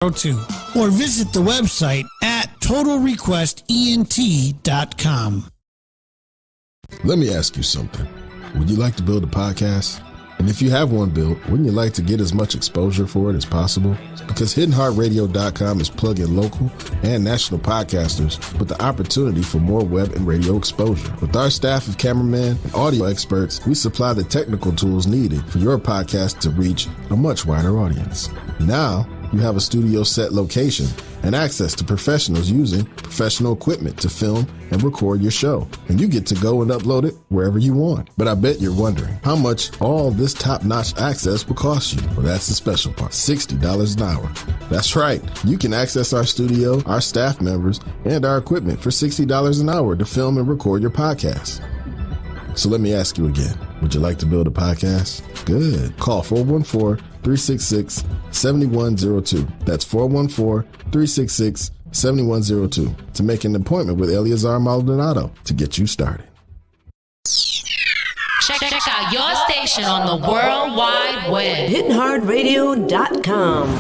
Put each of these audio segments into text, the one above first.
or visit the website at totalrequestent.com. Let me ask you something. Would you like to build a podcast? And if you have one built, wouldn't you like to get as much exposure for it as possible? Because HiddenHeartRadio.com is plugging local and national podcasters with the opportunity for more web and radio exposure. With our staff of cameramen and audio experts, we supply the technical tools needed for your podcast to reach a much wider audience. Now, you have a studio set location and access to professionals using professional equipment to film and record your show. And you get to go and upload it wherever you want. But I bet you're wondering how much all this top-notch access will cost you. Well, that's the special part, $60 an hour. That's right. You can access our studio, our staff members, and our equipment for $60 an hour to film and record your podcast. So let me ask you again. Would you like to build a podcast? Good. Call 414-366-7102. That's 414-366-7102 to make an appointment with Eleazar Maldonado to get you started. Check out your station on the World Wide Web. HiddenHeartRadio.com.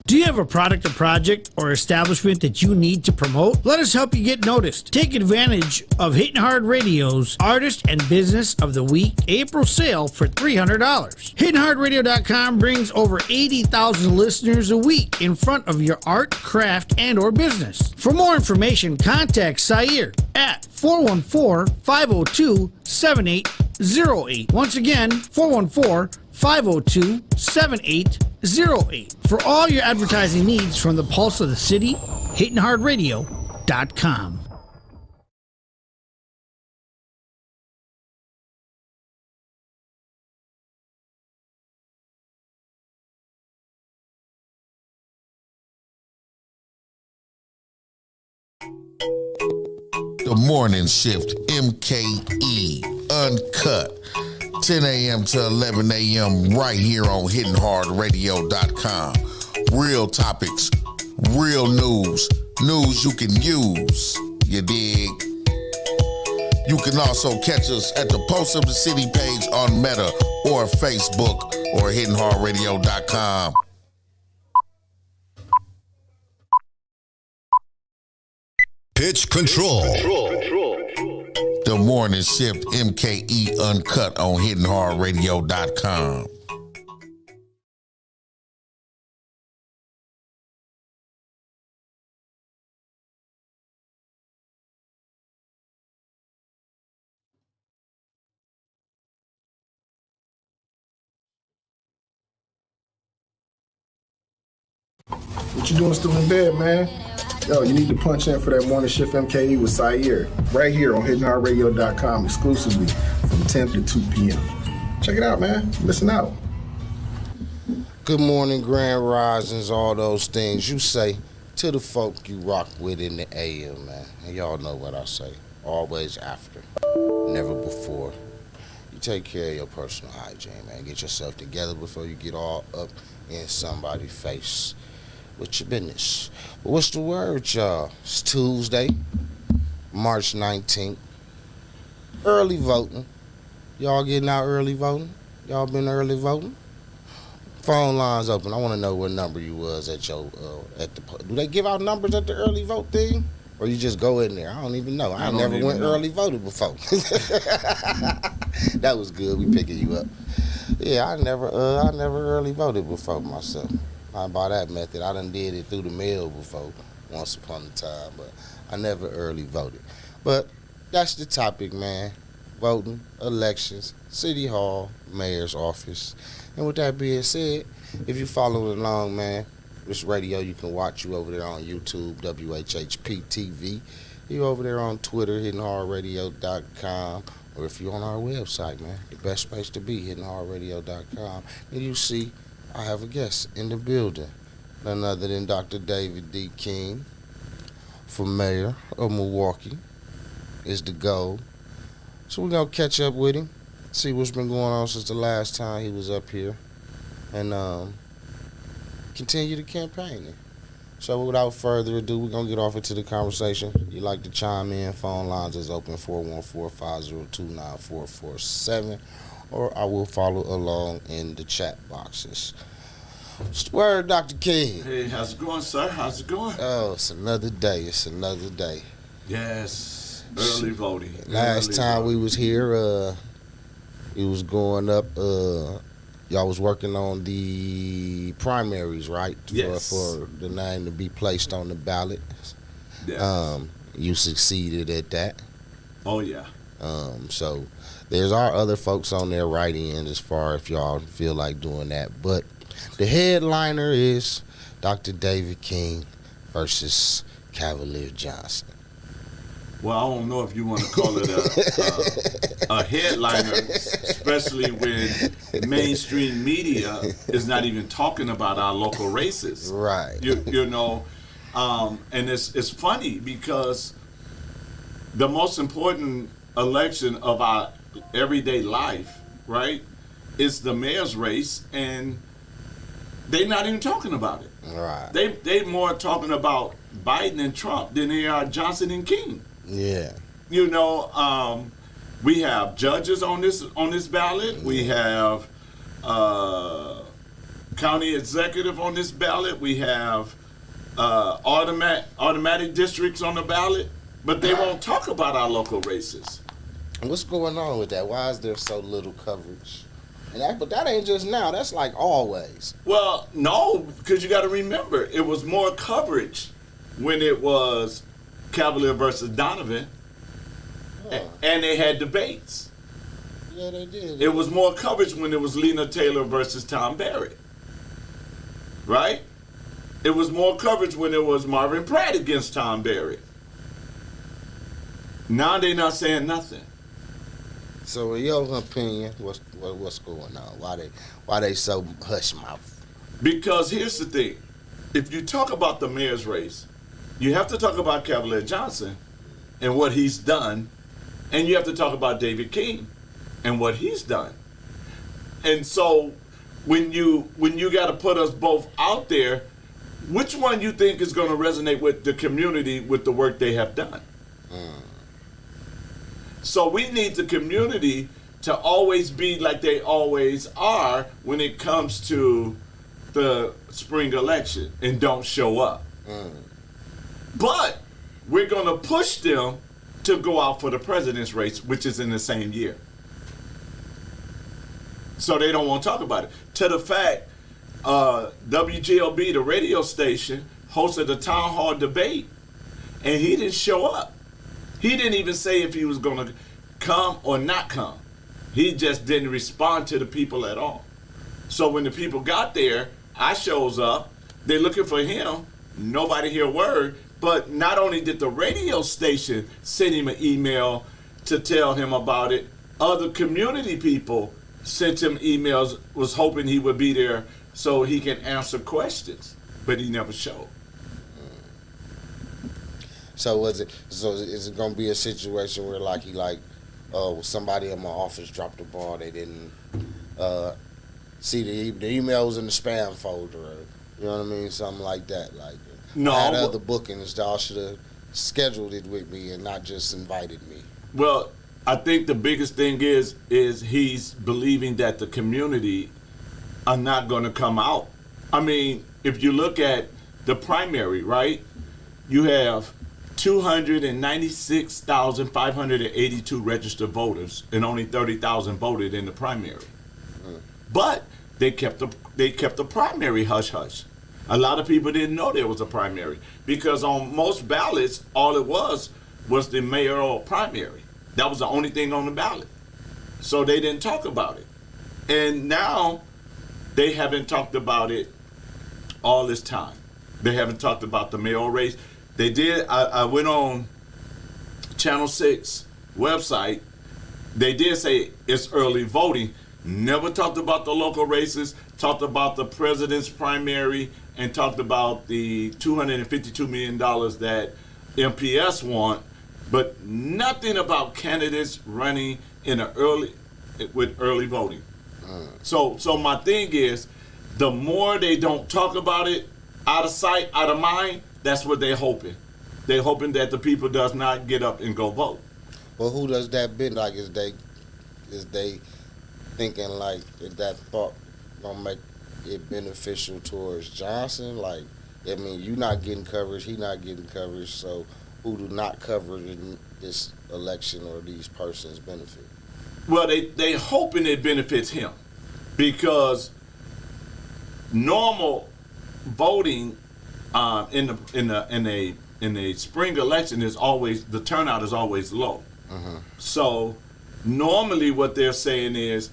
Do you have a product or project or establishment that you need to promote? Let us help you get noticed. Take advantage of Hidden Heart Radio's Artist and Business of the Week April sale for $300. HiddenHeartRadio.com brings over 80,000 listeners a week in front of your art, craft, and or business. For more information, contact Sair at 414-502-7808. Once again, 414-502-7808. For all your advertising needs from the pulse of the city, HiddenHeartRadio.com. The Morning Shift Mke Uncut. 10 a.m. to 11 a.m. right here on HiddenHeartRadio.com. Real topics, real news you can use, you dig? You can also catch us at the Post of the City page on Meta or Facebook or HiddenHeartRadio.com. Pitch control. The Morning Shift Mke Uncut on HiddenHeartRadio.com. What you doing still in bed, man? Yo, you need to punch in for that Morning Shift MKE with Sair right here on HiddenHeartRadio.com exclusively from 10 to 2 p.m. Check it out, man. You're missing out. Good morning, grand risings, all those things you say to the folk you rock with in the AM, man. And y'all know what I say. Always after, never before. You take care of your personal hygiene, man. Get yourself together before you get all up in somebody's face with your business. But what's the word, y'all? It's Tuesday, March 19th. Early voting. Y'all getting out early voting? Y'all been early voting? Phone lines open. I want to know what number you was at your do they give out numbers at the early vote thing? Or you just go in there? I don't even know. I never went early voted before. That was good. We picking you up. Yeah, I never early voted before myself. Not by that method. I done did it through the mail before, once upon a time, but I never early voted. But that's the topic, man. Voting, elections, city hall, mayor's office. And with that being said, if you following along, man, this radio you can watch you over there on YouTube, WHHP TV. You over there on Twitter, HiddenHeartRadio.com. Or if you're on our website, man, the best place to be, HiddenHeartRadio.com. And you see, I have a guest in the building, none other than Dr. David D. King, for mayor of Milwaukee, is the goal. So we're going to catch up with him, see what's been going on since the last time he was up here, and continue the campaigning. So without further ado, we're going to get off into the conversation. You like to chime in, phone lines is open 414-502-9447, or I will follow along in the chat boxes. What's the word, Dr. King? Hey, how's it going, sir? How's it going? Oh, it's another day. It's another day. Yes, early voting. Last time we was here, it was going up. Y'all was working on the primaries, right? Yes. For the name to be placed on the ballot. Yes. You succeeded at that. Oh, yeah. So there's our other folks on there writing in as far if y'all feel like doing that. But the headliner is Dr. David King versus Cavalier Johnson. Well, I don't know if you want to call it a headliner, especially when mainstream media is not even talking about our local races. Right. You know, and it's funny because the most important election of our everyday life, right, is the mayor's race, and they're not even talking about it. Right. They more talking about Biden and Trump than they are Johnson and King. Yeah. You know, we have judges on this ballot. We have county executive on this ballot. We have automatic districts on the ballot, but they won't talk about our local races. What's going on with that? Why is there so little coverage? But that ain't just now. That's like always. Well, no, because you got to remember, it was more coverage when it was Cavalier versus Donovan, and they had debates. Yeah, they did. It was more coverage when it was Lena Taylor versus Tom Barrett, right? It was more coverage when it was Marvin Pratt against Tom Barrett. Now they're not saying nothing. So, in your opinion, what's going on? Why they so hush mouth? Because here's the thing: if you talk about the mayor's race, you have to talk about Cavalier Johnson and what he's done, and you have to talk about David King and what he's done. And so, when you got to put us both out there, which one you think is going to resonate with the community with the work they have done? So we need the community to always be like they always are when it comes to the spring election and don't show up. But we're going to push them to go out for the president's race, which is in the same year. So they don't want to talk about it. To the fact, WGLB, the radio station, hosted a town hall debate, and he didn't show up. He didn't even say if he was going to come or not come. He just didn't respond to the people at all. So when the people got there, I shows up, they're looking for him, nobody hear a word, but not only did the radio station send him an email to tell him about it, other community people sent him emails, was hoping he would be there so he can answer questions, but he never showed. So is it gonna be a situation where somebody in my office dropped the ball, they didn't see the email was in the spam folder, or, you know what I mean, something like that. Like, no, I had other bookings, y'all should have scheduled it with me and not just invited me. Well, I think the biggest thing is he's believing that the community are not going to come out. I mean, if you look at the primary, right, you have 296,582 registered voters, and only 30,000 voted in the primary. But they kept the primary hush-hush. A lot of people didn't know there was a primary because on most ballots, all it was the mayoral primary. That was the only thing on the ballot. So they didn't talk about it. And now they haven't talked about it all this time. They haven't talked about the mayoral race. They did. I went on Channel 6 website. They did say it's early voting. Never talked about the local races, talked about the president's primary, and talked about the $252 million that MPS want, but nothing about candidates running with early voting. So my thing is, the more they don't talk about it, Out of sight, out of mind, that's what they're hoping. They're hoping that the people does not get up and go vote. Well, who does that been? Like, is they thinking like, is that thought gonna make it beneficial towards Johnson? Like, I mean, you not getting coverage, he not getting coverage, so who do not cover this election or these persons benefit? Well, they hoping it benefits him, because normal voting in a spring election is always, the turnout is always low. So normally what they're saying is,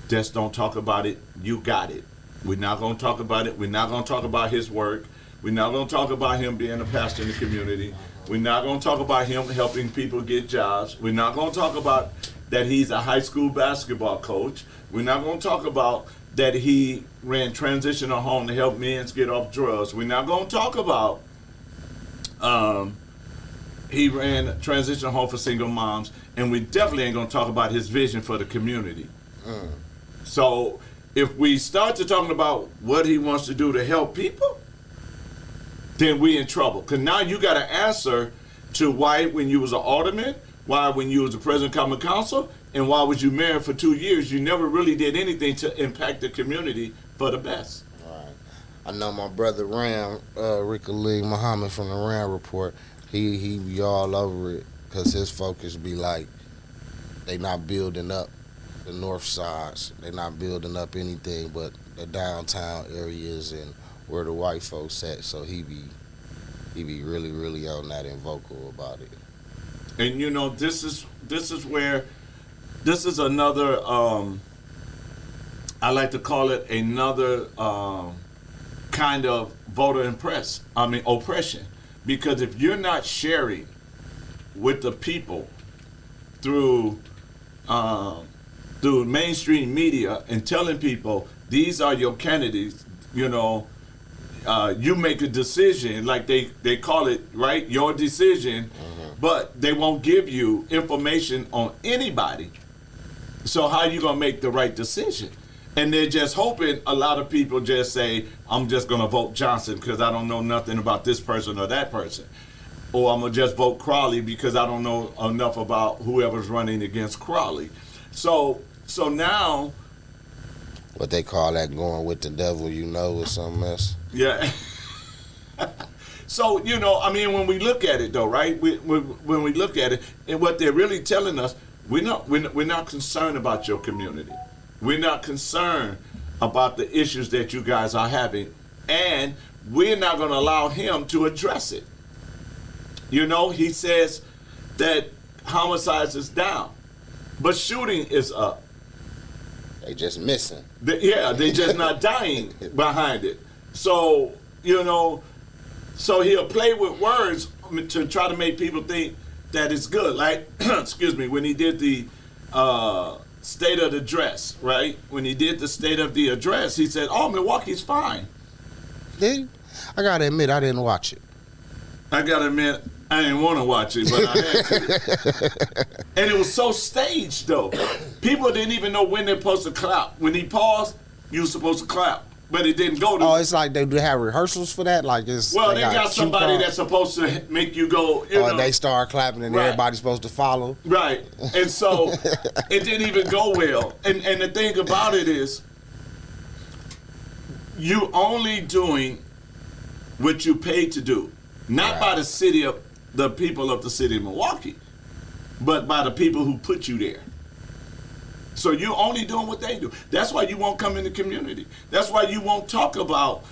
just don't talk about it. You got it. We're not going to talk about it. We're not going to talk about his work. We're not going to talk about him being a pastor in the community. We're not going to talk about him helping people get jobs. We're not going to talk about that he's a high school basketball coach. We're not going to talk about that he ran transitional home to help men get off drugs. We're not going to talk about he ran transitional home for single moms, and we definitely ain't going to talk about his vision for the community. So if we start to talking about what he wants to do to help people, then we in trouble. Because now you got to answer to why when you was an alderman, why when you was the president of common council, and why was you mayor for 2 years, you never really did anything to impact the community for the best. Right. I know my brother Ram, Rick Ali Muhammad from the Ram Report, he be all over it because his focus be like, they not building up the north sides. They not building up anything but the downtown areas and where the white folks at. So he be really, really on that and vocal about it. And you know, this is another, I like to call it another kind of voter oppression. Because if you're not sharing with the people through mainstream media and telling people these are your candidates, you know, you make a decision, like they call it, right, your decision, but they won't give you information on anybody. So how you gonna make the right decision? And they're just hoping a lot of people just say, I'm just gonna vote Johnson because I don't know nothing about this person or that person. Or I'm gonna just vote Crowley because I don't know enough about whoever's running against Crowley. So now, what they call that, going with the devil, you know, or something else. Yeah. So, you know, I mean, when we look at it though, right? When we look at it, and what they're really telling us, we're not concerned about your community. We're not concerned about the issues that you guys are having, and we're not going to allow him to address it. You know, he says that homicides is down, but shooting is up. They just missing. They just not dying behind it. So, you know, so he'll play with words to try to make people think that it's good. Like, excuse me, when he did the State of the Address, right? When he did the State of the Address, he said, oh, Milwaukee's fine. Did he? I got to admit, I didn't watch it. I got to admit, I didn't want to watch it, but I had to. And it was so staged, though. People didn't even know when they're supposed to clap. When he paused, you were supposed to clap. But it didn't go to. Oh, it's like they do have rehearsals for that? Like it's. Well, they got somebody that's supposed to make you go. You know, they start clapping and everybody's supposed to follow. Right. And so it didn't even go well. And the thing about it is, you only doing what you paid to do. Not by the people of the city of Milwaukee, but by the people who put you there. So you're only doing what they do. That's why you won't come in the community. That's why you won't talk about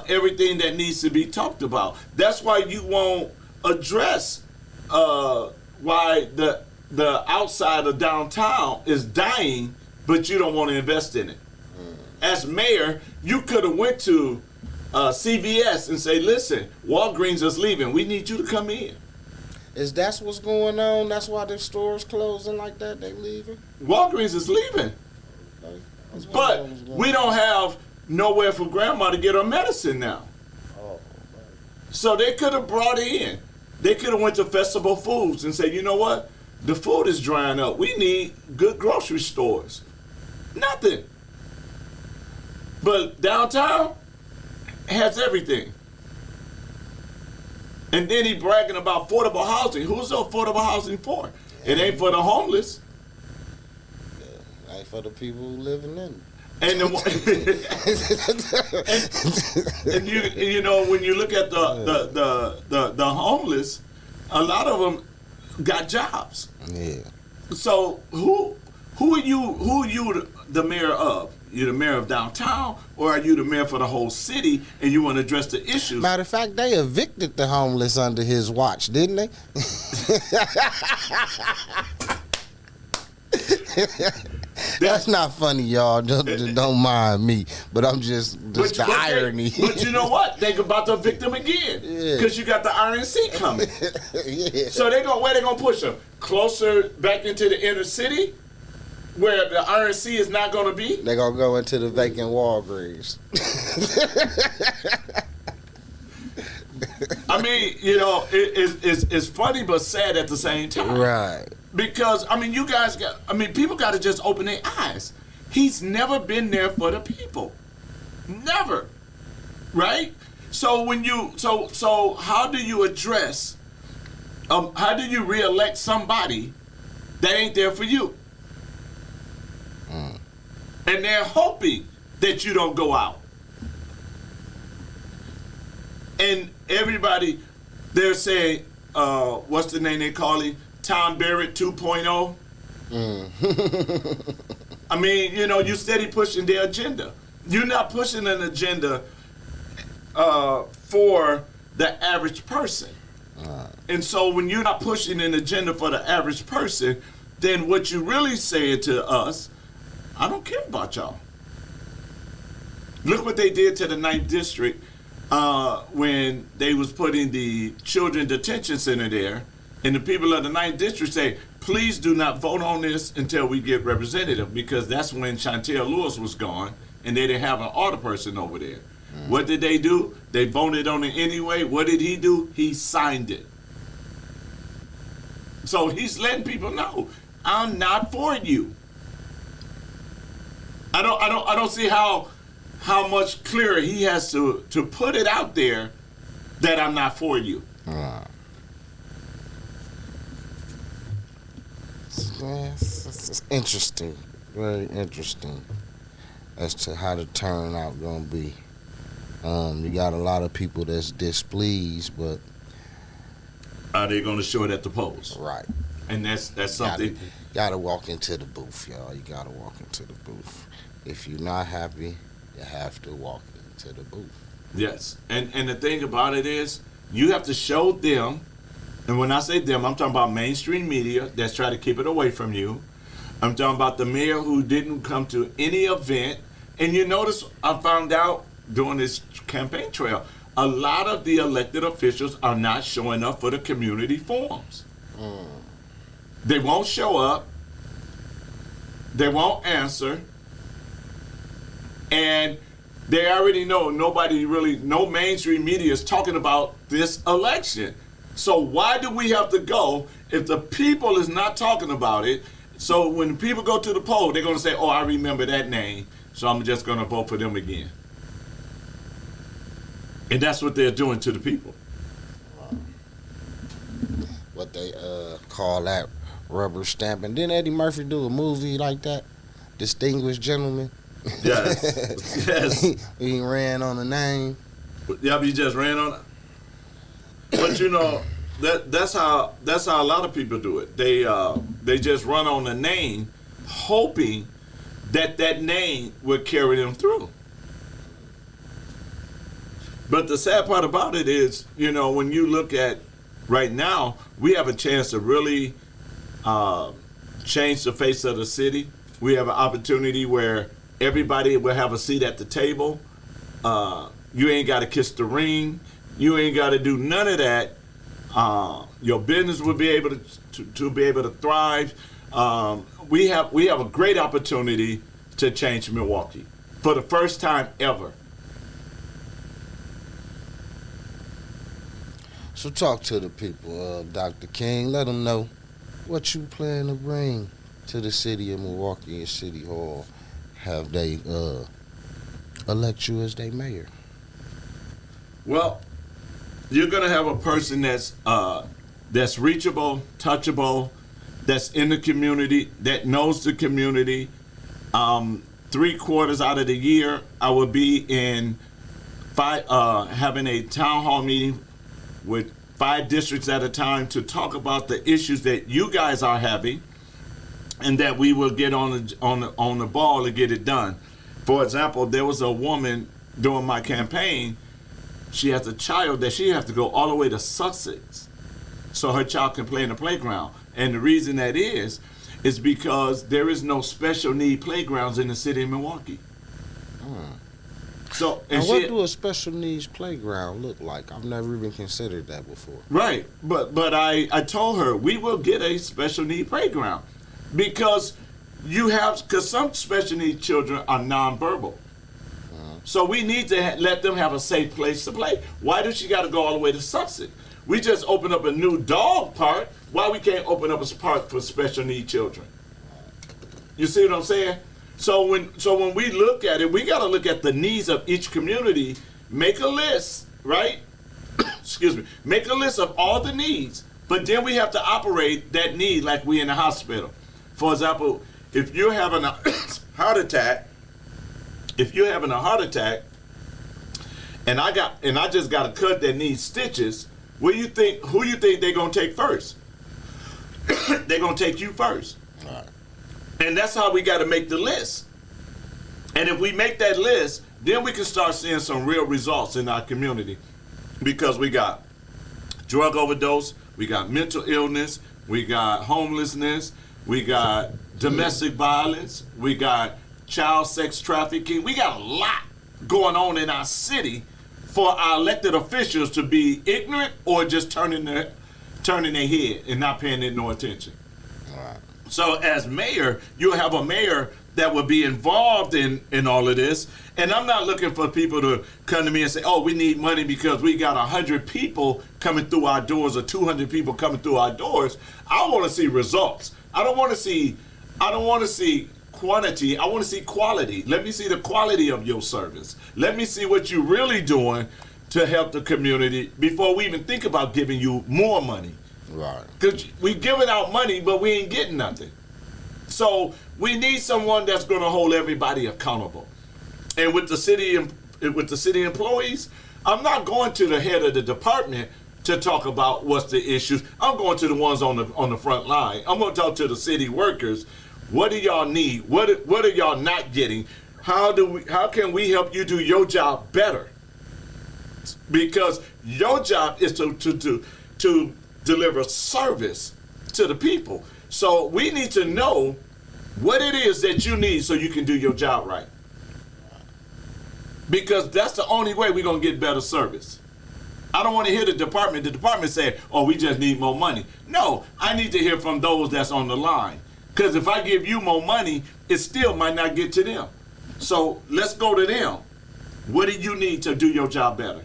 everything that needs to be talked about. That's why you won't address why the outside of downtown is dying, but you don't want to invest in it. As mayor, you could have went to CVS and say, listen, Walgreens is leaving. We need you to come in. Is that what's going on? That's why their stores closing like that? They leaving? Walgreens is leaving. But we don't have nowhere for grandma to get her medicine now. So they could have brought it in. They could have went to Festival Foods and said, you know what? The food is drying up. We need good grocery stores. Nothing. But downtown, has everything. And then he bragging about affordable housing. Who's the affordable housing for? It ain't for the homeless. Yeah, ain't for the people who living in it. And, and you know, when you look at the homeless, a lot of them got jobs. Yeah. So who are you the mayor of? You the mayor of downtown, or are you the mayor for the whole city and you want to address the issues? Matter of fact, they evicted the homeless under his watch, didn't they? That's not funny, y'all. Don't mind me, but I'm just the irony. But you know what? They about to evict them again because you got the RNC coming. Yeah. So where they gonna push them? Closer back into the inner city, where the RNC is not gonna be. They gonna go into the vacant Walgreens. I mean, you know, it's funny but sad at the same time. Right. Because, I mean, people got to just open their eyes. He's never been there for the people. Never. Right? So so how do you address, how do you reelect somebody that ain't there for you? And they're hoping that you don't go out. And everybody, they're saying, what's the name they call him? Tom Barrett 2.0. I mean, you know, you steady pushing their agenda. You're not pushing an agenda for the average person. And so when you're not pushing an agenda for the average person, then what you really saying to us, I don't care about y'all. Look what they did to the 9th District when they was putting the children detention center there. And the people of the 9th District say, please do not vote on this until we get representative, because that's when Chantel Lewis was gone and they didn't have an order person over there. What did they do? They voted on it anyway. What did he do? He signed it. So he's letting people know, I'm not for you. I don't see how much clearer he has to put it out there that I'm not for you. It's interesting, very interesting as to how the turnout gonna be. You got a lot of people that's displeased, but are they gonna show it at the polls? Right. And that's something. Gotta walk into the booth, y'all. You gotta walk into the booth. If you're not happy, you have to walk into the booth. Yes, and the thing about it is, you have to show them. And when I say them, I'm talking about mainstream media that's trying to keep it away from you. I'm talking about the mayor who didn't come to any event. And you notice, I found out during this campaign trail, a lot of the elected officials are not showing up for the community forums. They won't show up. They won't answer. And they already know no mainstream media is talking about this election. So why do we have to go if the people is not talking about it? So when people go to the poll, they're going to say, oh, I remember that name, so I'm just going to vote for them again. And that's what they're doing to the people. What they call that rubber stamping. Didn't Eddie Murphy do a movie like that? Distinguished Gentleman? Yes. Yes. He ran on a name. Yeah, he just ran on it. But you know, that's how a lot of people do it. They just run on a name, hoping that name will carry them through. But the sad part about it is, you know, when you look at right now, we have a chance to really change the face of the city. We have an opportunity where everybody will have a seat at the table. You ain't got to kiss the ring. You ain't got to do none of that. Your business will be able to be able to thrive. We have a great opportunity to change Milwaukee for the first time ever. So talk to the people, Dr. King. Let them know what you plan to bring to the city of Milwaukee and City Hall. Have they elect you as their mayor? Well, you're gonna have a person that's reachable, touchable, that's in the community, that knows the community. 3/4 out of the year, I will be in having a town hall meeting with 5 districts at a time to talk about the issues that you guys are having, and that we will get on the ball to get it done. For example, there was a woman during my campaign. She has a child that she has to go all the way to Sussex so her child can play in the playground. And the reason that is because there is no special need playgrounds in the city of Milwaukee. So, and what do a special needs playground look like? I've never even considered that before. Right, but I told her we will get a special need playground because some special need children are nonverbal. So we need to let them have a safe place to play. Why does she got to go all the way to Sussex? We just opened up a new dog park. Why we can't open up a park for special need children? You see what I'm saying? So when we look at it, we got to look at the needs of each community. Make a list, right? Excuse me. Make a list of all the needs, but then we have to operate that need like we in the hospital. For example, if you're having a heart attack. If you're having a heart attack, and I just got a cut that needs stitches, who you think they're gonna take first? They're gonna take you first. All right. And that's how we got to make the list. And if we make that list, then we can start seeing some real results in our community, because we got drug overdose, we got mental illness, we got homelessness, we got domestic violence, we got child sex trafficking. We got a lot going on in our city for our elected officials to be ignorant or just turning their head and not paying it no attention. All right. So as mayor, you'll have a mayor that will be involved in all of this. And I'm not looking for people to come to me and say, oh, we need money because we got 100 people coming through our doors or 200 people coming through our doors. I want to see results. I don't want to see quantity. I want to see quality. Let me see the quality of your service. Let me see what you're really doing to help the community before we even think about giving you more money. Right. Because we giving out money, but we ain't getting nothing. So we need someone that's going to hold everybody accountable. And with the city employees, I'm not going to the head of the department to talk about what's the issues. I'm going to the ones on the front line. I'm going to talk to the city workers. What do y'all need? What are y'all not getting? How can we help you do your job better? Because your job is to deliver service to the people. So we need to know what it is that you need so you can do your job right. Because that's the only way we're going to get better service. I don't want to hear the department say, oh, we just need more money. No, I need to hear from those that's on the line. Because if I give you more money, it still might not get to them. So let's go to them. What do you need to do your job better?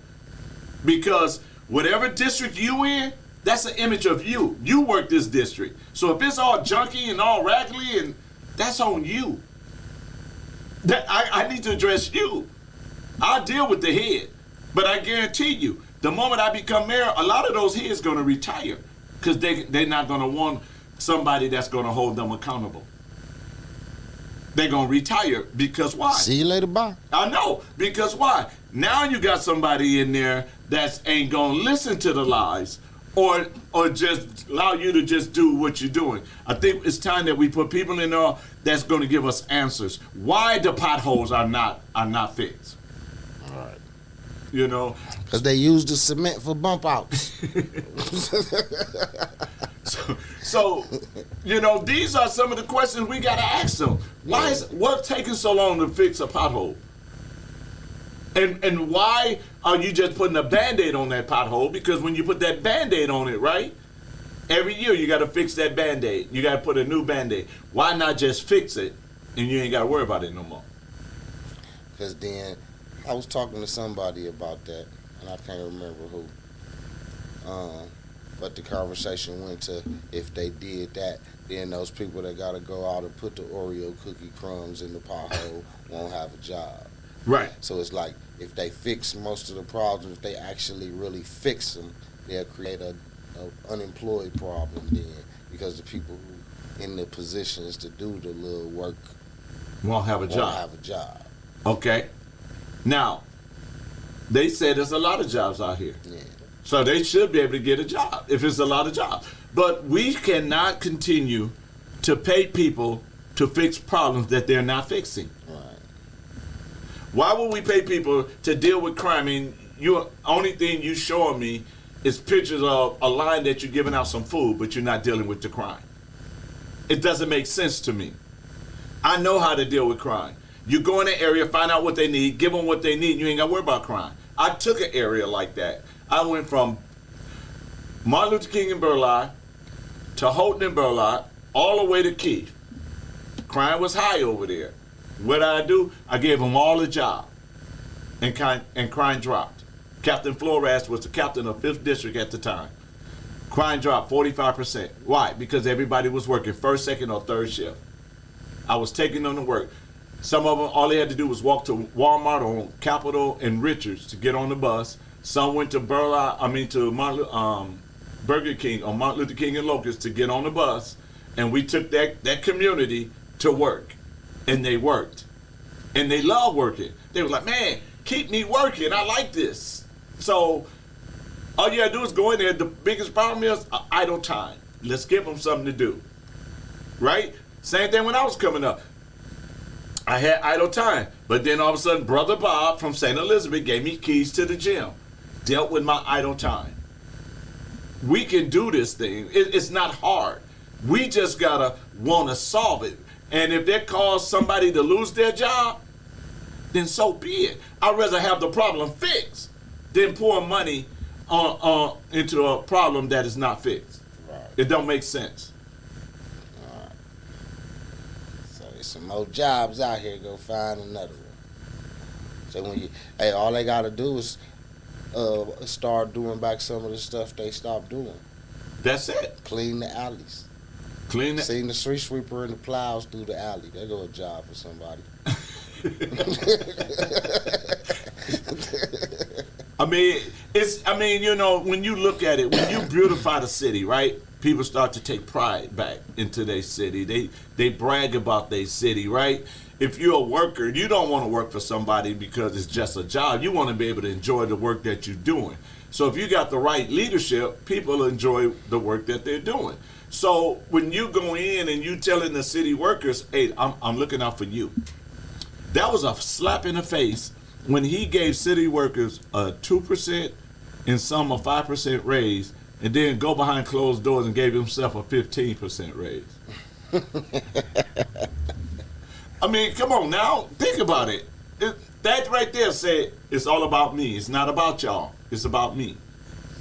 Because whatever district you in, that's an image of you. You work this district. So if it's all junky and all raggedy, and that's on you. I need to address you. I'll deal with the head. But I guarantee you, the moment I become mayor, a lot of those heads going to retire because they're not going to want somebody that's going to hold them accountable. They're going to retire because why? See you later, bye. I know, because why? Now you got somebody in there that ain't going to listen to the lies or just allow you to just do what you're doing. I think it's time that we put people in there that's going to give us answers. Why the potholes are not fixed. All right. You know? Because they use the cement for bump outs. So, you know, these are some of the questions we got to ask them. What's taking so long to fix a pothole? And why are you just putting a Band-Aid on that pothole? Because when you put that Band-Aid on it, right, every year you got to fix that Band-Aid. You got to put a new Band-Aid. Why not just fix it and you ain't got to worry about it no more? Because then I was talking to somebody about that, and I can't remember who. But the conversation went to, if they did that, then those people that got to go out and put the Oreo cookie crumbs in the pothole won't have a job. Right. So it's like if they fix most of the problems, if they actually really fix them, they'll create a unemployed problem then, because the people who in the positions to do the little work Won't have a job. have a job. Okay. Now, they say there's a lot of jobs out here. Yeah. So they should be able to get a job if it's a lot of jobs. But we cannot continue to pay people to fix problems that they're not fixing. Right. Why would we pay people to deal with crime? I mean, you only thing you showing me is pictures of a line that you're giving out some food, but you're not dealing with the crime. It doesn't make sense to me. I know how to deal with crime. You go in an area, find out what they need, give them what they need, you ain't got to worry about crime. I took an area like that. I went from Martin Luther King and Burleigh to Houghton and Burleigh, all the way to Keith. Crime was high over there. What did I do? I gave them all a job, and crime dropped. Captain Flores was the captain of 5th District at the time. Crime dropped 45%. Why? Because everybody was working first, second, or third shift. I was taking them to work. Some of them, all they had to do was walk to Walmart or Capitol and Richards to get on the bus. Some went to Burger King or Martin Luther King and Locust to get on the bus. And we took that community to work. And they worked. And they loved working. They were like, man, keep me working. I like this. So all you got to do is go in there. The biggest problem is idle time. Let's give them something to do. Right? Same thing when I was coming up. I had idle time. But then all of a sudden, Brother Bob from St. Elizabeth gave me keys to the gym. Dealt with my idle time. We can do this thing. It's not hard. We just got to want to solve it. And if that causes somebody to lose their job, then so be it. I'd rather have the problem fixed than pour money into a problem that is not fixed. Right. It don't make sense. All right. So there's some more jobs out here. Go find another one. So all they got to do is start doing back some of the stuff they stopped doing. That's it. Clean the alleys. Clean it. Seeing the street sweeper and the plows through the alley. There go a job for somebody. When you look at it, when you beautify the city, right? People start to take pride back into their city. They brag about their city, right? If you're a worker, you don't want to work for somebody because it's just a job. You want to be able to enjoy the work that you're doing. So if you got the right leadership, people enjoy the work that they're doing. So when you go in and you telling the city workers, hey, I'm looking out for you. That was a slap in the face when he gave city workers a 2% and some a 5% raise, and then go behind closed doors and gave himself a 15% raise. I mean, come on now, think about it. That right there said it's all about me. It's not about y'all. It's about me.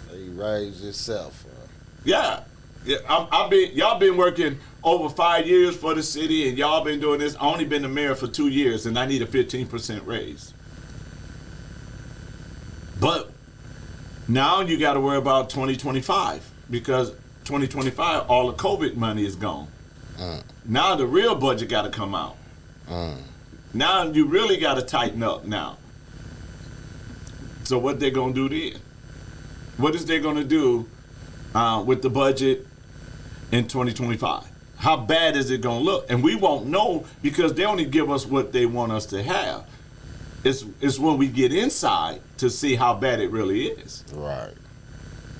So he raised himself. Yeah. Y'all been working over 5 years for the city, and y'all been doing this. I only been the mayor for 2 years, and I need a 15% raise. But now you got to worry about 2025, because 2025, all the COVID money is gone. Now the real budget got to come out. Now you really got to tighten up now. So what they going to do then? What is they going to do with the budget in 2025? How bad is it going to look? And we won't know because they only give us what they want us to have. It's when we get inside to see how bad it really is. Right.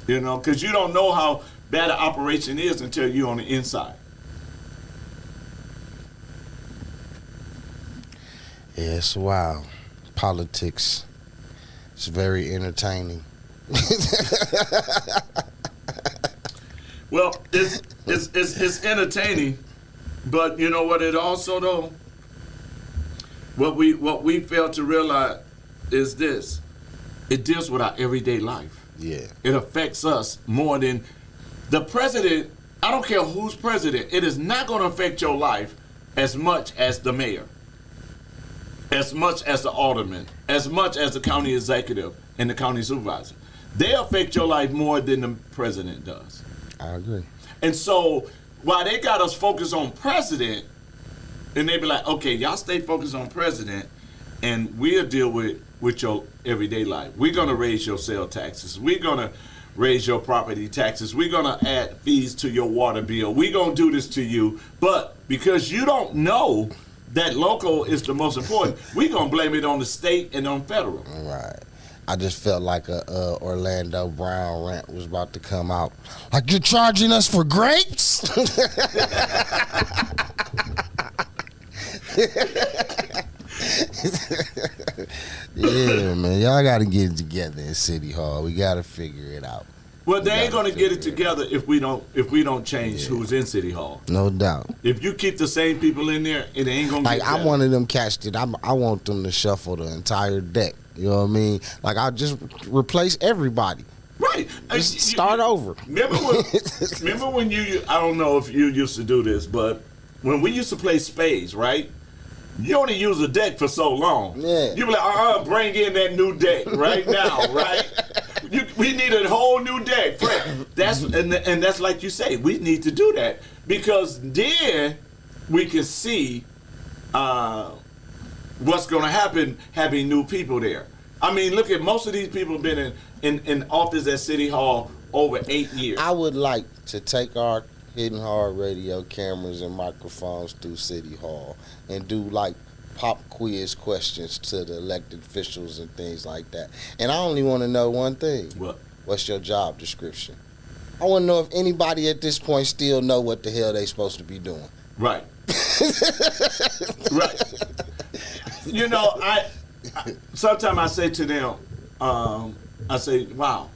You know, because you don't know how bad an operation is until you're on the inside. Yeah, it's wild. Politics. It's very entertaining. Well, it's entertaining, but you know what? It also though, what we fail to realize is this: it deals with our everyday life. Yeah. It affects us more than the president. I don't care who's president. It is not going to affect your life as much as the mayor, as much as the alderman, as much as the county executive and the county supervisor. They affect your life more than the president does. I agree. And so while they got us focused on president, and they be like, okay, y'all stay focused on president, and we'll deal with your everyday life. We're going to raise your sales taxes. We're going to raise your property taxes. We're going to add fees to your water bill. We're going to do this to you. But because you don't know that local is the most important, we're going to blame it on the state and on federal. Right. I just felt like a Orlando Brown rant was about to come out. Like, you're charging us for grapes? Yeah, man. Y'all got to get it together in City Hall. We got to figure it out. Well, they ain't going to get it together if we don't change who's in City Hall. No doubt. If you keep the same people in there, it ain't going to get better. I'm one of them cats that I want them to shuffle the entire deck. You know what I mean? Like, I'll just replace everybody. Right. Just start over. Remember when you, I don't know if you used to do this, but when we used to play spades, right? You only use a deck for so long. Yeah. You be like, bring in that new deck right now, right? We need a whole new deck. That's like you say, we need to do that because then we can see what's going to happen having new people there. I mean, look at most of these people have been in office at City Hall over 8 years. I would like to take our Hidden Hard Radio cameras and microphones through City Hall and do like pop quiz questions to the elected officials and things like that. And I only want to know one thing. What? What's your job description? I want to know if anybody at this point still know what the hell they supposed to be doing. Right. Right. You know, I sometimes I say to them, I say, wow,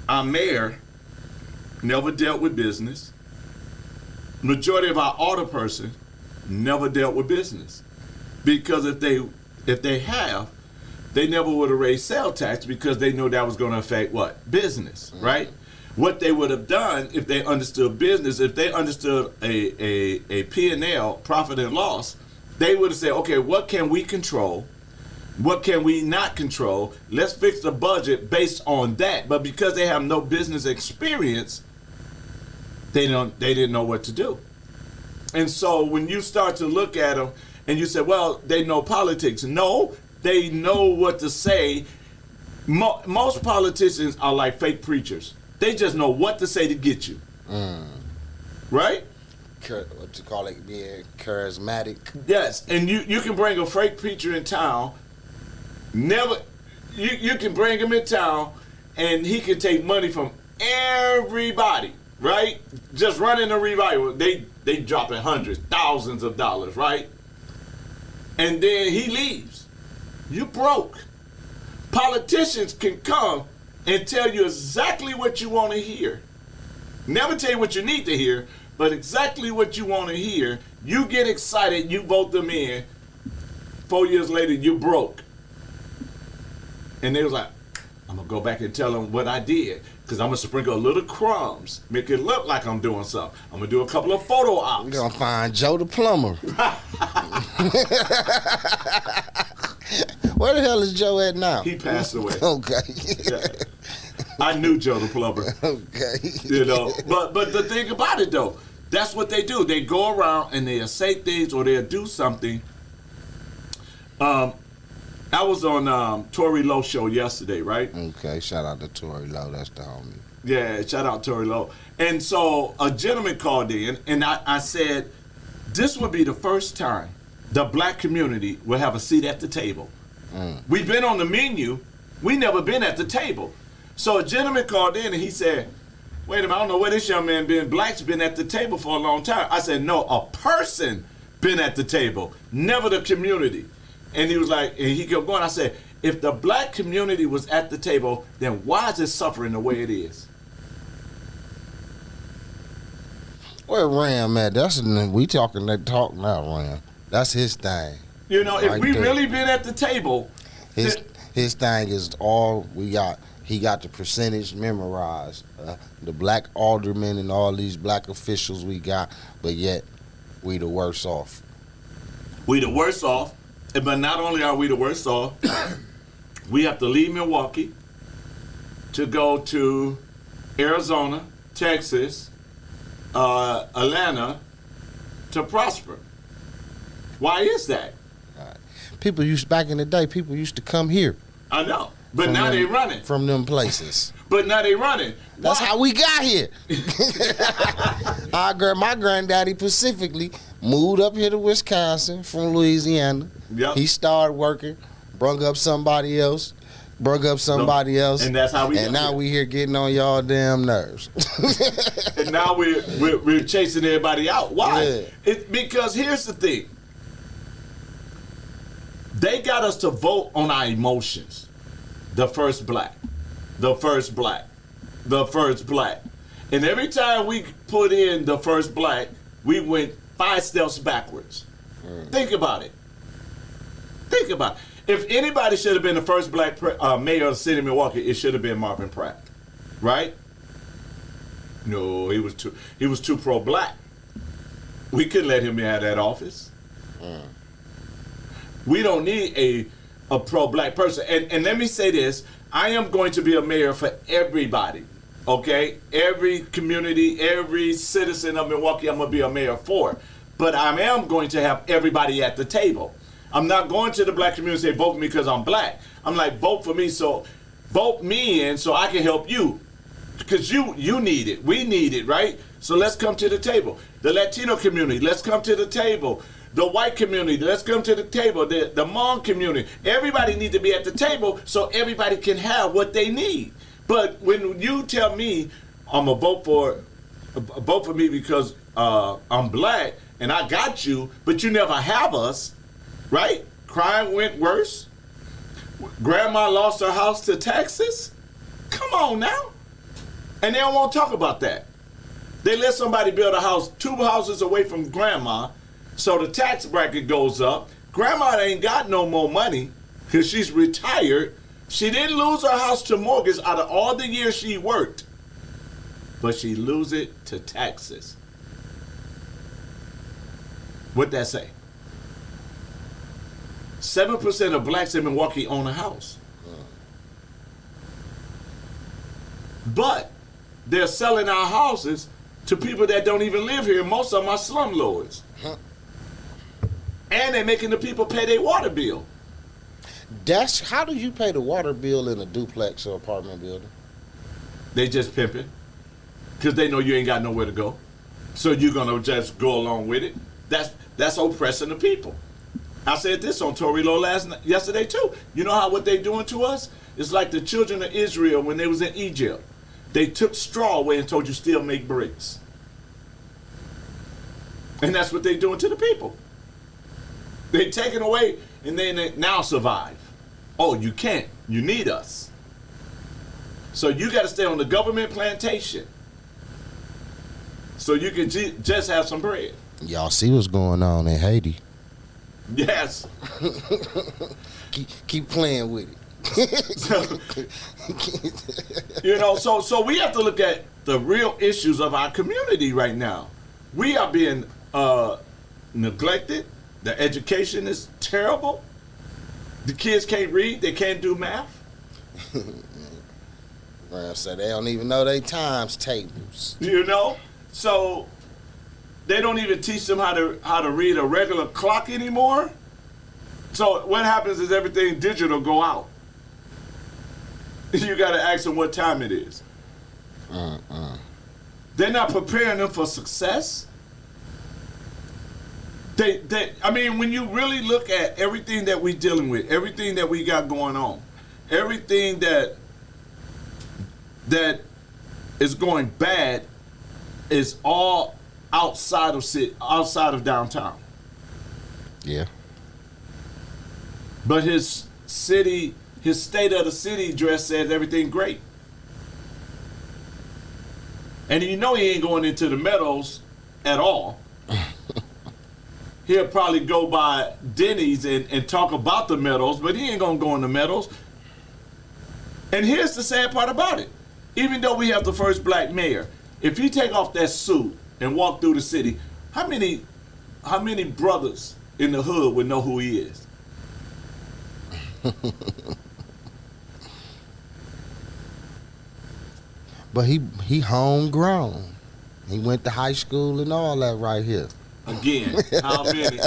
our mayor never dealt with business. Majority of our auto person never dealt with business. Because if they have, they never would have raised sales tax because they know that was going to affect what? Business, right? What they would have done if they understood business, if they understood a P&L, profit and loss, they would have said, okay, what can we control? What can we not control? Let's fix the budget based on that. But because they have no business experience, they didn't know what to do. And so when you start to look at them and you say, well, they know politics. No, they know what to say. Most politicians are like fake preachers. They just know what to say to get you. Right? What you call it, being charismatic. Yes, and you can bring a fake preacher in town. You can bring him in town and he can take money from everybody, right? Just running a revival. They dropping hundreds, thousands of dollars, right? And then he leaves. You broke. Politicians can come and tell you exactly what you want to hear. Never tell you what you need to hear, but exactly what you want to hear. You get excited, you vote them in. 4 years later, you broke. And they was like, I'm going to go back and tell them what I did. Because I'm going to sprinkle a little crumbs. Make it look like I'm doing something. I'm going to do a couple of photo ops. We're going to find Joe the plumber. Where the hell is Joe at now? He passed away. Okay. Yeah. I knew Joe the plumber. Okay. You know, but the thing about it though, that's what they do. They go around and they'll say things or they'll do something. I was on Tory Lowe's show yesterday, right? Okay, shout out to Tory Lowe, that's the homie. Yeah, shout out Tory Lowe. And so a gentleman called in and I said, this would be the first time the black community will have a seat at the table. We've been on the menu, we never been at the table. So a gentleman called in and he said, wait a minute, I don't know where this young man been. Black's been at the table for a long time. I said, no, a person been at the table, never the community. And he was like, and he kept going. I said, if the black community was at the table, then why is it suffering the way it is? Where Ram at? We talking that talk now, Ram. That's his thing. You know, if right we there. Really been at the table. His thing is all we got. He got the percentage memorized. The black aldermen and all these black officials we got, but yet we the worst off. We the worst off. But not only are we the worst off, we have to leave Milwaukee to go to Arizona, Texas, Atlanta to prosper. Why is that? Back in the day, people used to come here. I know. But now they running. From them places. But now they running. That's how we got here. My granddaddy specifically moved up here to Wisconsin from Louisiana. Yep. He started working, brung up somebody else, and that's how we. And now we here getting on y'all damn nerves. And now we're chasing everybody out. Why? Yeah. Because here's the thing. They got us to vote on our emotions. The first black. The first black. The first black. And every time we put in the first black, we went 5 steps backwards. Think about it. Think about it. If anybody should have been the first black mayor of the city of Milwaukee, it should have been Marvin Pratt. Right? No, he was too pro-black. We couldn't let him have that office. We don't need a pro-black person. And let me say this. I am going to be a mayor for everybody. Okay? Every community, every citizen of Milwaukee, I'm going to be a mayor for. But I am going to have everybody at the table. I'm not going to the black community and say, vote for me because I'm black. I'm like, vote for me, so vote me in so I can help you. Because you need it. We need it, right? So let's come to the table. The Latino community, let's come to the table. The white community, let's come to the table. The Hmong community, everybody needs to be at the table so everybody can have what they need. But when you tell me I'm a vote for me because I'm black and I got you, but you never have us, right? Crime went worse. Grandma lost her house to taxes. Come on now. And they don't want to talk about that. They let somebody build a house 2 houses away from grandma, so the tax bracket goes up. Grandma ain't got no more money because she's retired. She didn't lose her house to mortgage out of all the years she worked, but she lose it to taxes. What'd that say? 7% of blacks in Milwaukee own a house. But they're selling our houses to people that don't even live here. Most of them are slumlords. And they're making the people pay their water bill. How do you pay the water bill in a duplex or apartment building? They just pimping. Because they know you ain't got nowhere to go. So you're going to just go along with it. That's oppressing the people. I said this on Tory Lowe yesterday too. You know what they doing to us? It's like the children of Israel when they was in Egypt. They took straw away and told you still make bricks. And that's what they doing to the people. They taking away and then they now survive. Oh, you can't. You need us. So you got to stay on the government plantation so you can just have some bread. Y'all see what's going on in Haiti. Yes. keep playing with it. So we have to look at the real issues of our community right now. We are being neglected. The education is terrible. The kids can't read. They can't do math. Well, so they don't even know their times tables. So they don't even teach them how to read a regular clock anymore. So what happens is everything digital go out. You got to ask them what time it is. They're not preparing them for success. When you really look at everything that we're dealing with, everything that we got going on, everything that is going bad is all outside of downtown. Yeah. But his state of the city address says everything great. And he ain't going into the meadows at all. He'll probably go by Denny's and talk about the meadows, but he ain't gonna go in the meadows. And here's the sad part about it. Even though we have the first black mayor, if he take off that suit and walk through the city, how many brothers in the hood would know who he is? But he homegrown. He went to high school and all that right here. Again, how many?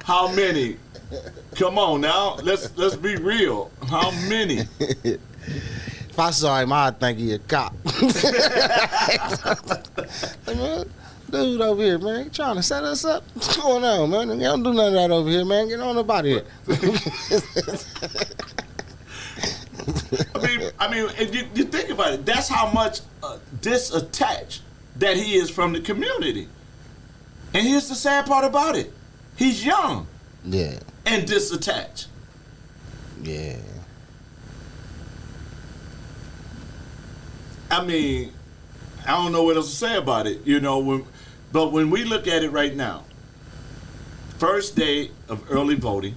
How many? Come on now, let's be real. How many? If I saw him, I'd think he a cop. Dude over here, man, he trying to set us up. What's going on, man? You don't do none of that over here, man. Get on up out of here. I mean, you think about it. That's how much disattached that he is from the community. And here's the sad part about it: he's young, Yeah, and disattached. yeah. I mean, I don't know what else to say about it, but when we look at it right now, first day of early voting.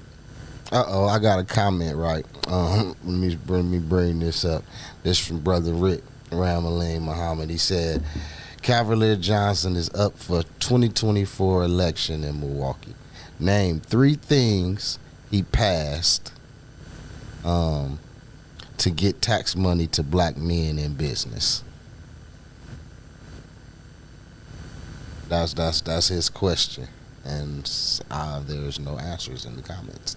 I got a comment, right? Let me bring this up. This from Brother Rick Ramaline Muhammad. He said, Cavalier Johnson is up for 2024 election in Milwaukee. Name 3 things he passed to get tax money to black men in business. That's his question, and there's no answers in the comments.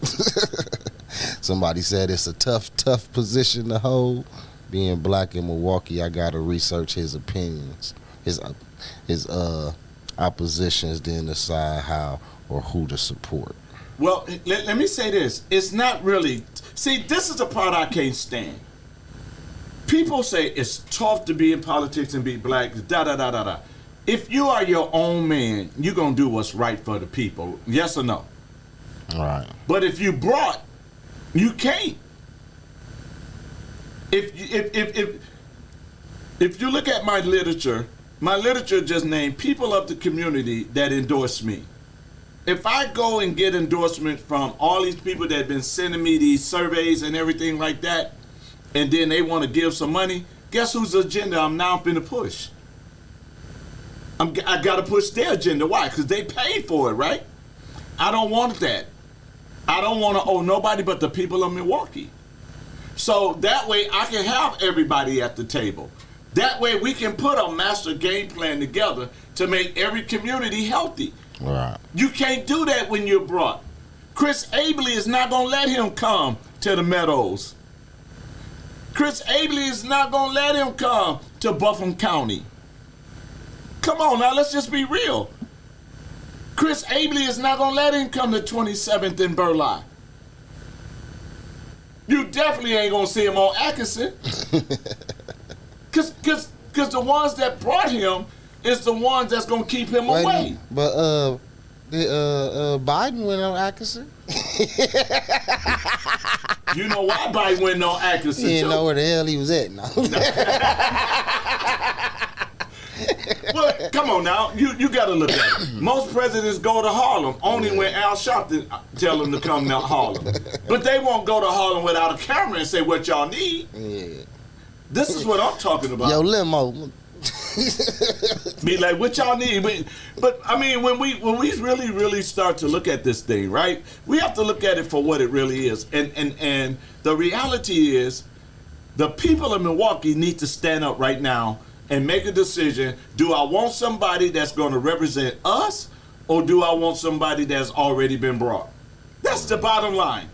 Somebody said it's a tough position to hold. Being black in Milwaukee, I gotta research his opinions, his oppositions, then decide how or who to support. Well, let me say this. It's not really... See, this is the part I can't stand. People say it's tough to be in politics and be black, da-da-da-da-da. If you are your own man, you're going to do what's right for the people. Yes or no? All right. But if you brought, you can't. If you look at my literature just named people of the community that endorse me. If I go and get endorsement from all these people that have been sending me these surveys and everything like that, and then they want to give some money, guess whose agenda I'm now finna push? I gotta push their agenda. Why? Because they paid for it, right? I don't want that. I don't want to owe nobody but the people of Milwaukee. So that way I can have everybody at the table. That way we can put a master game plan together to make every community healthy. Right. You can't do that when you're brought. Chris Abley is not going to let him come to the Meadows. Chris Abley is not going to let him come to Buffalo County. Come on now, let's just be real. Chris Abley is not going to let him come to 27th and Burleigh. You definitely ain't going to see him on Atkinson. Because the ones that brought him is the ones that's going to keep him away. But Biden went on Atkinson. You know why Biden went on Atkinson, He didn't know where the hell he was at. No. Well, come on now. You got to look at it. Most presidents go to Harlem only when Al Sharpton tell them to come to Harlem. But they won't go to Harlem without a camera and say what y'all need. Yeah. This is what I'm talking about. Yo, limo. Be like, what y'all need? But I mean, when we really start to look at this thing, right? We have to look at it for what it really is. And the reality is, the people of Milwaukee need to stand up right now and make a decision. Do I want somebody that's going to represent us, or do I want somebody that's already been brought? That's the bottom line.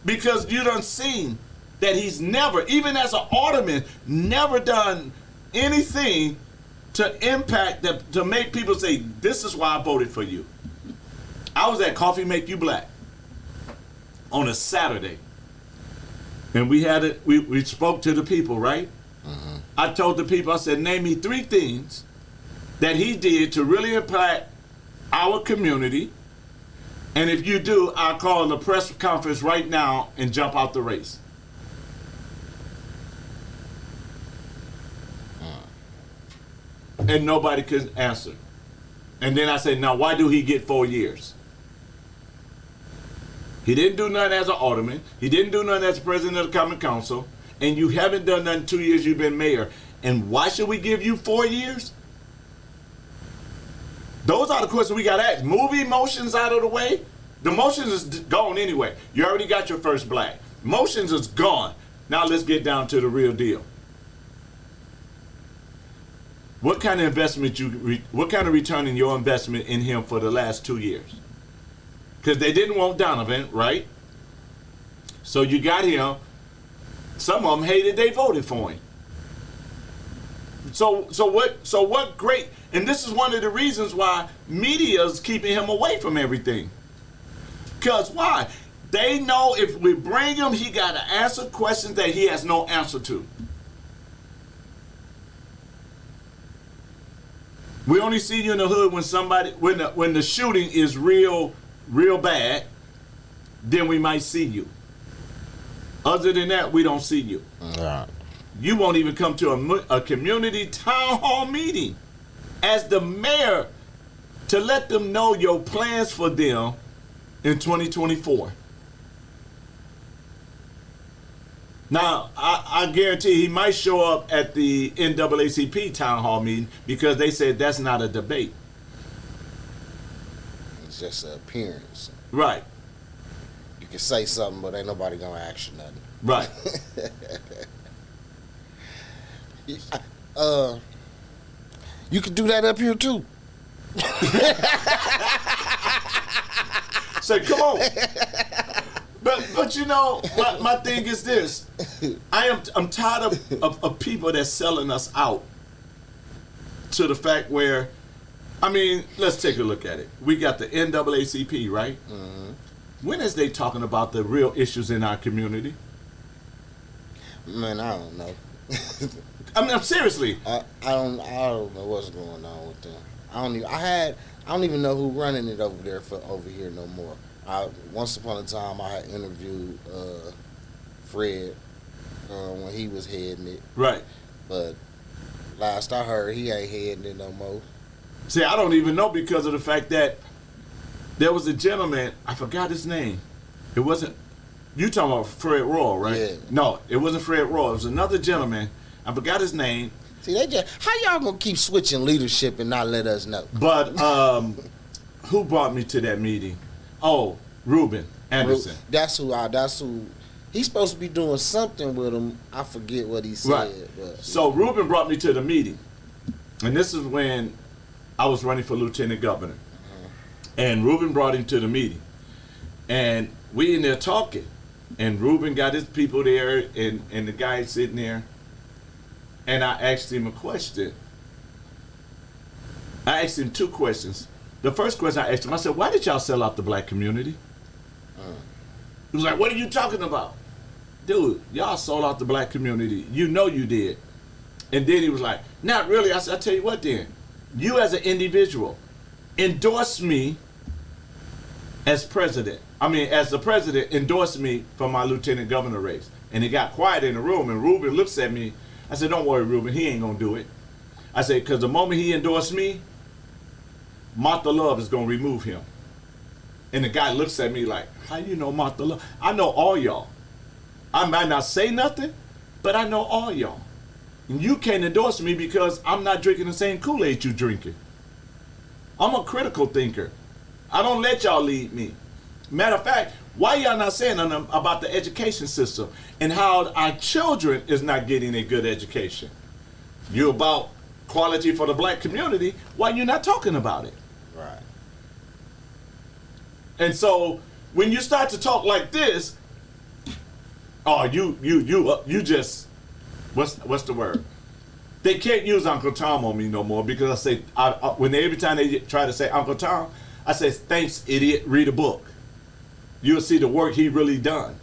Because you done seen that he's never, even as an alderman, never done anything to impact, to make people say, this is why I voted for you. I was at Coffee Make You Black on a Saturday. And we had it, we spoke to the people, right? Mm-hmm. I told the people, I said, name me 3 things that he did to really impact our community. And if you do, I'll call a press conference right now and jump out the race. And nobody could answer. And then I said, now why do he get 4 years? He didn't do nothing as an alderman. He didn't do nothing as president of the common council. And you haven't done nothing 2 years you've been mayor. And why should we give you 4 years? Those are the questions we got to ask. Move emotions out of the way. The motions is gone anyway. You already got your first black. Motions is gone. Now let's get down to the real deal. What kind of investment what kind of return in your investment in him for the last 2 years? Because they didn't want Donovan, right? So you got him. Some of them hated they voted for him. So what great, and this is one of the reasons why media's keeping him away from everything. Because why? They know if we bring him, he got to answer questions that he has no answer to. We only see you in the hood when the shooting is real bad, then we might see you. Other than that, we don't see you. Right. You won't even come to a community town hall meeting as the mayor to let them know your plans for them in 2024. Now, I guarantee he might show up at the NAACP town hall meeting because they said that's not a debate. It's just an appearance. Right. You can say something, but ain't nobody gonna ask you nothing. Right. You can do that up here too. Say, come on. But you know, my thing is this. I'm tired of people that's selling us out to the fact where, I mean, let's take a look at it. We got the NAACP, right? Mm-hmm. When is they talking about the real issues in our community? Man, I don't know. I'm seriously. I don't know what's going on with them. I don't even know who running it over here no more. Once upon a time I had interviewed Fred when he was heading it. Right. But last I heard, he ain't heading it no more. See, I don't even know because of the fact that there was a gentleman, I forgot his name. It wasn't, you talking about Fred Royal, right? Yeah. No, it wasn't Fred Royal. It was another gentleman. I forgot his name. See, how y'all gonna keep switching leadership and not let us know? But who brought me to that meeting? Oh, Ruben Anderson. That's who. He's supposed to be doing something with him. I forget what he said. Right. But, so Ruben brought me to the meeting. And this is when I was running for lieutenant governor. And Ruben brought him to the meeting. And we in there talking. And Ruben got his people there and the guy sitting there. And I asked him a question. I asked him two questions. The first question I asked him, I said, why did y'all sell out the black community? He was like, what are you talking about? Dude, y'all sold out the black community. You know you did. And then he was like, not really. I said, I'll tell you what then. You as an individual, endorse me as president. As the president, endorse me for my lieutenant governor race. And it got quiet in the room, and Ruben looks at me. I said, don't worry, Ruben, he ain't gonna do it. I said, because the moment he endorsed me, Martha Love is gonna remove him. And the guy looks at me like, how you know Martha Love? I know all y'all. I might not say nothing, but I know all y'all. And you can't endorse me because I'm not drinking the same Kool-Aid you drinking. I'm a critical thinker. I don't let y'all lead me. Matter of fact, why y'all not saying nothing about the education system and how our children is not getting a good education? You about quality for the black community, why you not talking about it? Right. And so when you start to talk like this, oh, you just, what's the word? They can't use Uncle Tom on me no more because I say, every time they try to say Uncle Tom, I say, thanks, idiot, read a book. You'll see the work he really done,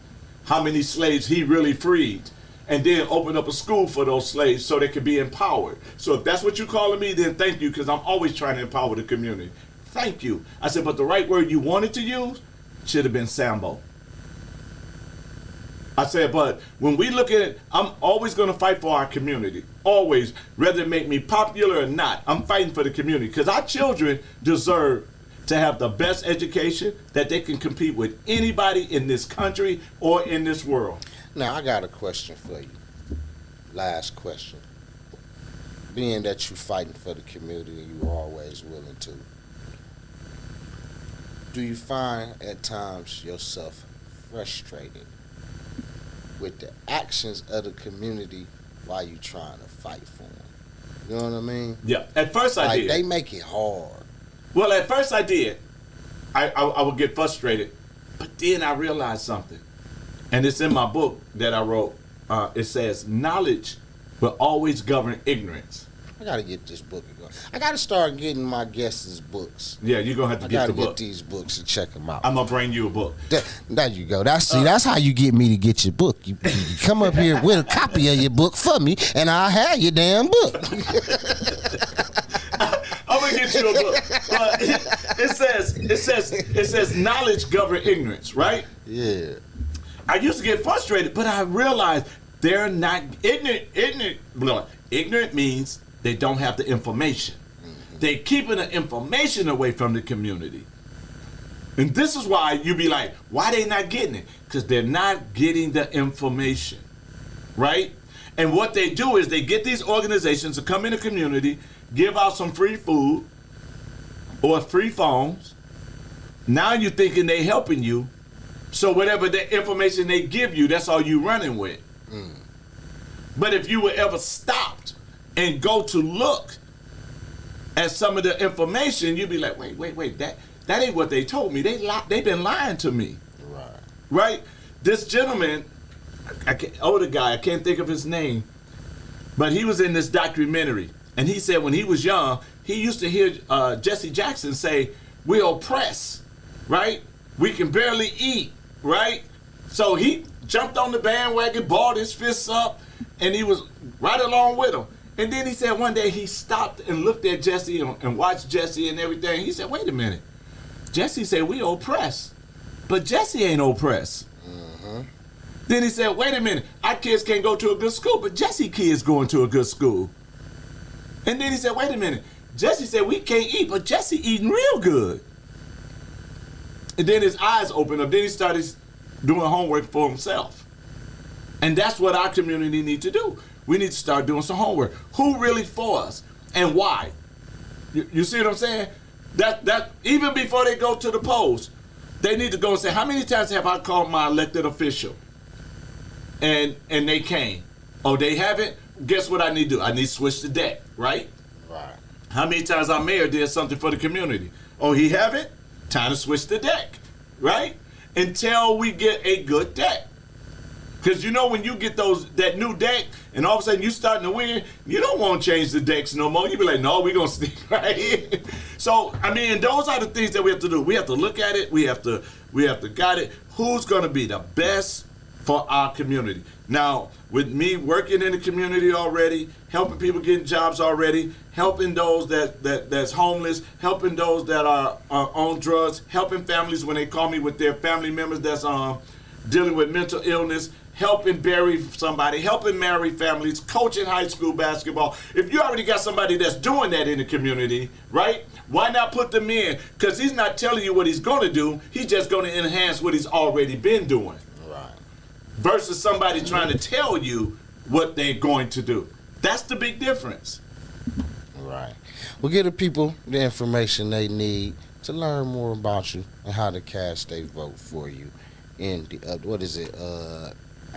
how many slaves he really freed, and then open up a school for those slaves so they could be empowered. So if that's what you're calling me, then thank you, because I'm always trying to empower the community. Thank you. I said, but the right word you wanted to use should have been Sambo. I said, but when we look at it, I'm always going to fight for our community. Always. Whether it make me popular or not, I'm fighting for the community because our children deserve to have the best education that they can compete with anybody in this country or in this world. Now, I got a question for you. Last question. Being that you're fighting for the community and you're always willing to, do you find at times yourself frustrated with the actions of the community while you trying to fight for them? You know what I mean? Yeah. At first I did. They make it hard. Well, at first I did. I would get frustrated. But then I realized something. And it's in my book that I wrote. It says, knowledge will always govern ignorance. I got to get this book going. I got to start getting my guests' books. Yeah, you're going to have to get the book. I got to get these books and check them out. I'm going to bring you a book. There you go. That's how you get me to get your book. You come up here with a copy of your book for me, and I'll have your damn book. I'm going to get you a book. But it says knowledge govern ignorance, right? Yeah. I used to get frustrated, but I realized they're not ignorant. Ignorant means they don't have the information. Mm-hmm. They're keeping the information away from the community. And this is why you be like, why they not getting it? Because they're not getting the information, right? And what they do is they get these organizations to come in the community, give out some free food or free phones. Now you're thinking they helping you. So whatever the information they give you, that's all you running with. Mm. But if you were ever stopped and go to look at some of the information, you'd be like, wait, that ain't what they told me. They've been lying to me. Right? This gentleman, older guy, I can't think of his name, but he was in this documentary, and he said when he was young, he used to hear Jesse Jackson say, "We're oppressed, right? We can barely eat, right?" So he jumped on the bandwagon, balled his fists up, and he was right along with him. And then he said one day he stopped and looked at Jesse and watched Jesse and everything. He said, wait a minute. Jesse said, we oppressed. But Jesse ain't oppressed. Mm-hmm. Then he said, wait a minute. Our kids can't go to a good school, but Jesse kids going to a good school. And then he said, wait a minute. Jesse said, we can't eat, but Jesse eating real good. And then his eyes opened up. Then he started doing homework for himself. And that's what our community need to do. We need to start doing some homework. Who really for us and why? You see what I'm saying? That even before they go to the polls, they need to go and say, how many times have I called my elected official? And they came. Oh, they haven't? Guess what I need to do? I need to switch the deck, right? Right. How many times our mayor did something for the community? Oh, he haven't? Time to switch the deck, right? Until we get a good deck. Because you know when you get that new deck and all of a sudden you starting to win, you don't want to change the decks no more. You be like, no, we're going to stick right here. So, I mean, those are the things that we have to do. We have to look at it. We have to guide it. Who's going to be the best for our community? Now, with me working in the community already, helping people getting jobs already, helping those that's homeless, helping those that are on drugs, helping families when they call me with their family members that's dealing with mental illness, helping bury somebody, helping marry families, coaching high school basketball. If you already got somebody that's doing that in the community, right? Why not put them in? Because he's not telling you what he's going to do. He's just going to enhance what he's already been doing. Right. Versus somebody trying to tell you what they're going to do. That's the big difference. Right. Well, give the people the information they need to learn more about you and how to cast their vote for you in the, what is it,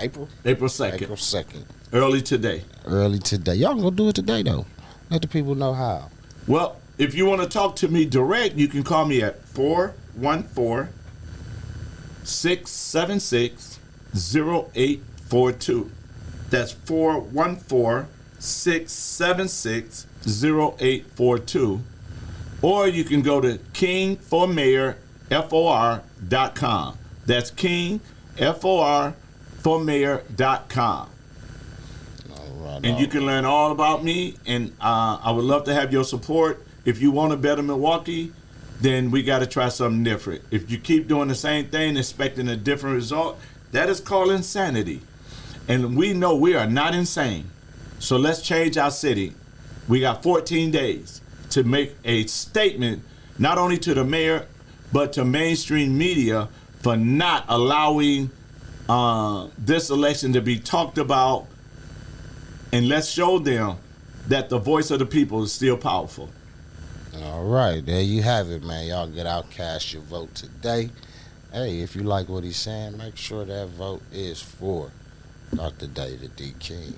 April? April 2nd. April 2nd. Early today. Early today. Y'all gonna do it today, though. Let the people know how. Well, if you want to talk to me direct, you can call me at 414-676-0842. That's 414-676-0842. Or you can go to kingformayorfor.com. That's kingformayor.com. Right, and you can learn all about me, and I would love to have your support. If you want to better Milwaukee, then we got to try something different. If you keep doing the same thing, expecting a different result, that is called insanity. And we know we are not insane. So let's change our city. We got 14 days to make a statement, not only to the mayor, but to mainstream media for not allowing this election to be talked about. And let's show them that the voice of the people is still powerful. All right, there you have it, man. Y'all get out, cast your vote today. Hey, if you like what he's saying, make sure that vote is for Dr. David D. King.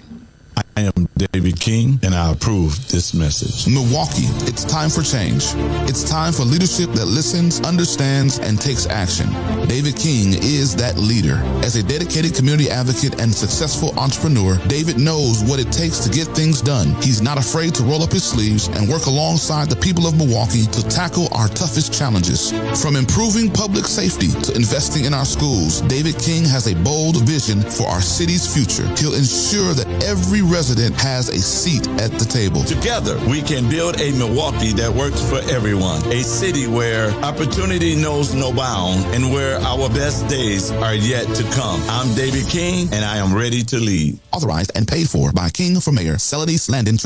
I am David King, and I approve this message. Milwaukee, it's time for change. It's time for leadership that listens, understands, and takes action. David King is that leader. As a dedicated community advocate and successful entrepreneur, David knows what it takes to get things done. He's not afraid to roll up his sleeves and work alongside the people of Milwaukee to tackle our toughest challenges. From improving public safety to investing in our schools, David King has a bold vision for our city's future. He'll ensure that every resident has a seat at the table. Together, we can build a Milwaukee that works for everyone. A city where opportunity knows no bound and where our best days are yet to come. I'm David King, and I am ready to lead. Authorized and paid for by King for Mayor, Celadis Landon.